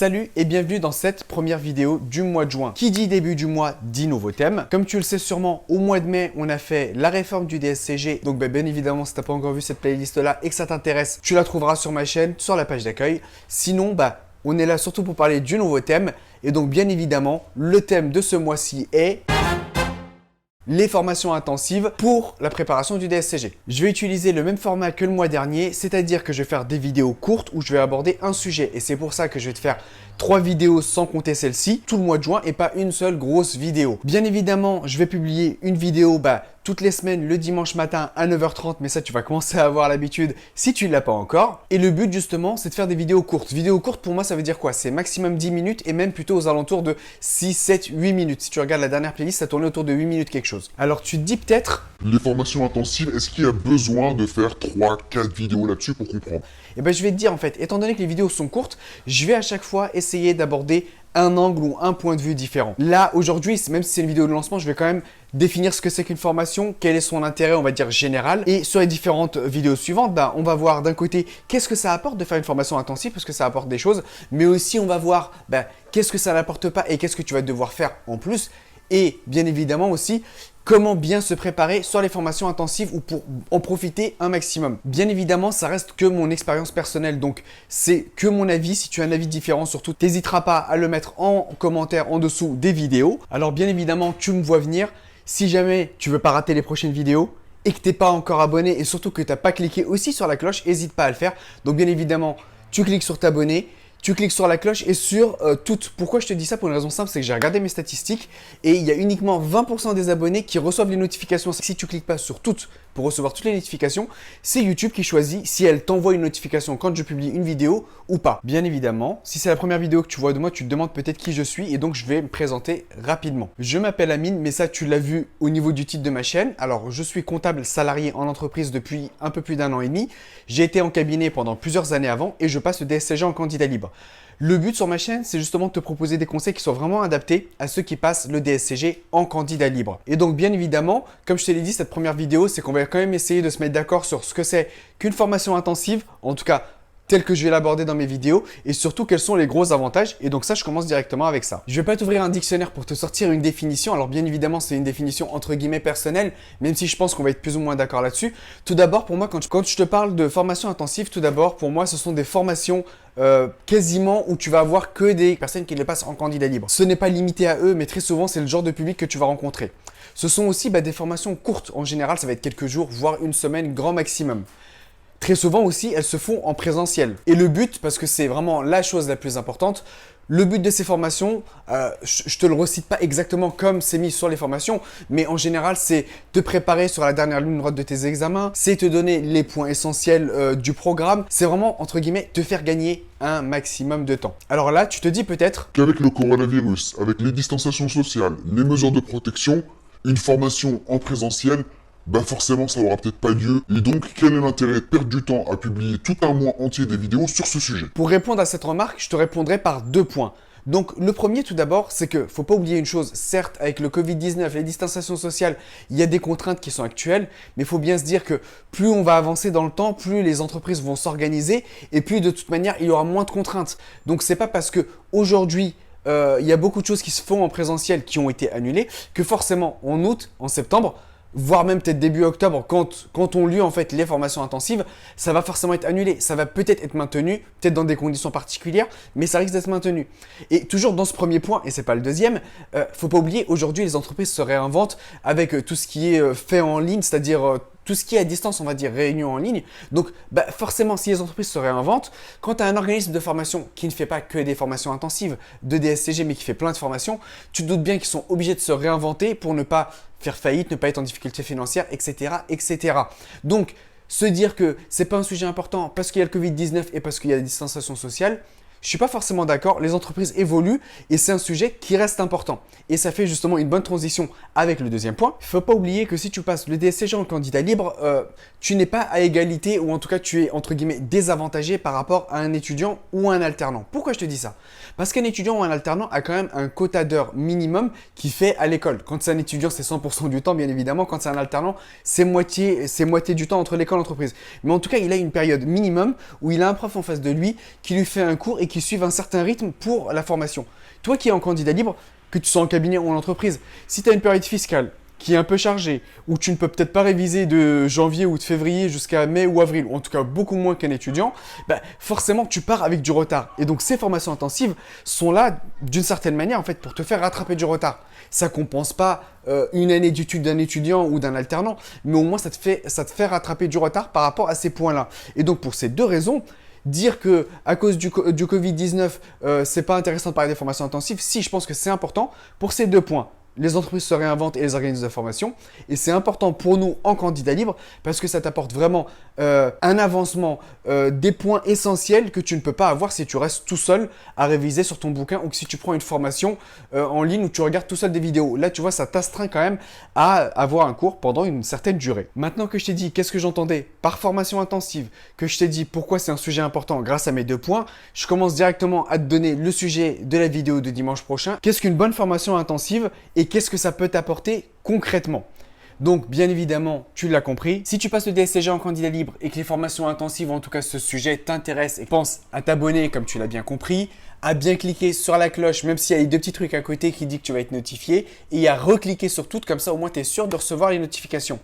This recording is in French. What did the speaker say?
Salut et bienvenue dans cette première vidéo du mois de juin. Qui dit début du mois dit nouveau thème. Comme tu le sais sûrement, au mois de mai, on a fait la réforme du DSCG. Donc bien évidemment, si tu n'as pas encore vu cette playlist là et que ça t'intéresse, tu la trouveras sur ma chaîne, sur la page d'accueil. Sinon, on est là surtout pour parler du nouveau thème. Et donc bien évidemment, le thème de ce mois-ci est les formations intensives pour la préparation du DSCG. Je vais utiliser le même format que le mois dernier, c'est-à-dire que je vais faire des vidéos courtes où je vais aborder un sujet. Et c'est pour ça que je vais te faire 3 vidéos sans compter celle-ci, tout le mois de juin et pas une seule grosse vidéo. Bien évidemment, je vais publier une vidéo toutes les semaines le dimanche matin à 9h30, mais ça tu vas commencer à avoir l'habitude si tu ne l'as pas encore. Et le but justement, c'est de faire des vidéos courtes. Vidéos courtes pour moi, ça veut dire quoi? C'est maximum 10 minutes et même plutôt aux alentours de 6, 7, 8 minutes. Si tu regardes la dernière playlist, ça tournait autour de 8 minutes quelque chose. Alors tu te dis peut-être... Les formations intensives, est-ce qu'il y a besoin de faire 3-4 vidéos là-dessus pour comprendre? Et je vais te dire en fait, étant donné que les vidéos sont courtes, je vais à chaque fois essayer d'aborder un angle ou un point de vue différent. Là, aujourd'hui, même si c'est une vidéo de lancement, je vais quand même définir ce que c'est qu'une formation, quel est son intérêt, on va dire général. Et sur les différentes vidéos suivantes, on va voir d'un côté qu'est-ce que ça apporte de faire une formation intensive, parce que ça apporte des choses, mais aussi on va voir qu'est-ce que ça n'apporte pas et qu'est-ce que tu vas devoir faire en plus. Et bien évidemment aussi, comment bien se préparer sur les formations intensives ou pour en profiter un maximum. Bien évidemment, ça reste que mon expérience personnelle, donc c'est que mon avis. Si tu as un avis différent, surtout, n'hésiteras pas à le mettre en commentaire en dessous des vidéos. Alors bien évidemment, tu me vois venir. Si jamais tu veux pas rater les prochaines vidéos et que tu n'es pas encore abonné et surtout que tu n'as pas cliqué aussi sur la cloche, n'hésite pas à le faire. Donc bien évidemment, tu cliques sur t'abonner. Tu cliques sur la cloche et sur toutes. Pourquoi je te dis ça? Pour une raison simple, c'est que j'ai regardé mes statistiques et il y a uniquement 20% des abonnés qui reçoivent les notifications. Si tu cliques pas sur toutes pour recevoir toutes les notifications, c'est YouTube qui choisit si elle t'envoie une notification quand je publie une vidéo ou pas. Bien évidemment, si c'est la première vidéo que tu vois de moi, tu te demandes peut-être qui je suis et donc je vais me présenter rapidement. Je m'appelle Amine, mais ça tu l'as vu au niveau du titre de ma chaîne. Alors je suis comptable salarié en entreprise depuis un peu plus d'1 an et demi. J'ai été en cabinet pendant plusieurs années avant et je passe le DSCG en candidat libre. Le but sur ma chaîne, c'est justement de te proposer des conseils qui sont vraiment adaptés à ceux qui passent le DSCG en candidat libre. Et donc, bien évidemment, comme je te l'ai dit, cette première vidéo, c'est qu'on va quand même essayer de se mettre d'accord sur ce que c'est qu'une formation intensive, en tout cas, tel que je vais l'aborder dans mes vidéos et surtout quels sont les gros avantages. Et donc ça, je commence directement avec ça. Je vais pas t'ouvrir un dictionnaire pour te sortir une définition. Alors bien évidemment, c'est une définition entre guillemets personnelle, même si je pense qu'on va être plus ou moins d'accord là-dessus. Tout d'abord, pour moi, quand je te parle de formation intensive, tout d'abord, pour moi, ce sont des formations quasiment où tu vas avoir que des personnes qui les passent en candidat libre. Ce n'est pas limité à eux, mais très souvent, c'est le genre de public que tu vas rencontrer. Ce sont aussi des formations courtes. En général, ça va être quelques jours, voire une semaine, grand maximum. Très souvent aussi, elles se font en présentiel. Et le but, parce que c'est vraiment la chose la plus importante, le but de ces formations, je te le recite pas exactement comme c'est mis sur les formations, mais en général, c'est te préparer sur la dernière ligne droite de tes examens, c'est te donner les points essentiels du programme, c'est vraiment, entre guillemets, te faire gagner un maximum de temps. Alors là, tu te dis peut-être qu'avec le coronavirus, avec les distanciations sociales, les mesures de protection, une formation en présentiel, forcément ça aura peut-être pas lieu. Et donc, quel est l'intérêt de perdre du temps à publier tout un mois entier des vidéos sur ce sujet? Pour répondre à cette remarque, je te répondrai par 2 points. Donc le premier tout d'abord, c'est que faut pas oublier une chose, certes avec le Covid-19, les distanciations sociales, il y a des contraintes qui sont actuelles, mais il faut bien se dire que plus on va avancer dans le temps, plus les entreprises vont s'organiser et plus de toute manière il y aura moins de contraintes. Donc c'est pas parce que aujourd'hui il y a beaucoup de choses qui se font en présentiel qui ont été annulées que forcément en août, en septembre, voire même peut-être début octobre, quand on lit en fait les formations intensives, ça va forcément être annulé. Ça va peut-être être maintenu, peut-être dans des conditions particulières, mais ça risque d'être maintenu. Et toujours dans ce premier point, et c'est pas le deuxième, faut pas oublier, aujourd'hui les entreprises se réinventent avec tout ce qui est fait en ligne, c'est-à-dire tout ce qui est à distance, on va dire réunion en ligne. Donc forcément, si les entreprises se réinventent, quand tu as un organisme de formation qui ne fait pas que des formations intensives de DSCG, mais qui fait plein de formations, tu te doutes bien qu'ils sont obligés de se réinventer pour ne pas faire faillite, ne pas être en difficulté financière, etc., etc. Donc, se dire que c'est pas un sujet important parce qu'il y a le Covid-19 et parce qu'il y a la distanciation sociale, je suis pas forcément d'accord. Les entreprises évoluent et c'est un sujet qui reste important. Et ça fait justement une bonne transition avec le deuxième point. Il faut pas oublier que si tu passes le DSCG en candidat libre, tu n'es pas à égalité ou en tout cas tu es entre guillemets désavantagé par rapport à un étudiant ou un alternant. Pourquoi je te dis ça? Parce qu'un étudiant ou un alternant a quand même un quota d'heures minimum qu'il fait à l'école. Quand c'est un étudiant, c'est 100% du temps bien évidemment. Quand c'est un alternant, c'est moitié du temps entre l'école et l'entreprise. Mais en tout cas, il a une période minimum où il a un prof en face de lui qui lui fait un cours et qui suivent un certain rythme pour la formation. Toi qui es en candidat libre, que tu sois en cabinet ou en entreprise, si tu as une période fiscale qui est un peu chargée, où tu ne peux peut-être pas réviser de janvier ou de février jusqu'à mai ou avril, ou en tout cas beaucoup moins qu'un étudiant, bah forcément tu pars avec du retard. Et donc ces formations intensives sont là d'une certaine manière en fait pour te faire rattraper du retard. Ça compense pas une année d'études d'un étudiant ou d'un alternant, mais au moins ça te fait rattraper du retard par rapport à ces points-là. Et donc pour ces deux raisons, dire que à cause du Covid-19, c'est pas intéressant de parler des formations intensives, si je pense que c'est important pour ces deux points. Les entreprises se réinventent et les organismes de formation. Et c'est important pour nous en candidat libre parce que ça t'apporte vraiment un avancement, des points essentiels que tu ne peux pas avoir si tu restes tout seul à réviser sur ton bouquin ou que si tu prends une formation en ligne où tu regardes tout seul des vidéos. Là, tu vois, ça t'astreint quand même à avoir un cours pendant une certaine durée. Maintenant que je t'ai dit qu'est-ce que j'entendais par formation intensive, que je t'ai dit pourquoi c'est un sujet important grâce à mes deux points, je commence directement à te donner le sujet de la vidéo de dimanche prochain. Qu'est-ce qu'une bonne formation intensive et qu'est-ce que ça peut t'apporter concrètement? Donc, bien évidemment, tu l'as compris. Si tu passes le DSCG en candidat libre et que les formations intensives, ou en tout cas ce sujet t'intéresse et pense à t'abonner comme tu l'as bien compris, à bien cliquer sur la cloche, même s'il y a les deux petits trucs à côté qui disent que tu vas être notifié, et à recliquer sur toutes, comme ça au moins tu es sûr de recevoir les notifications.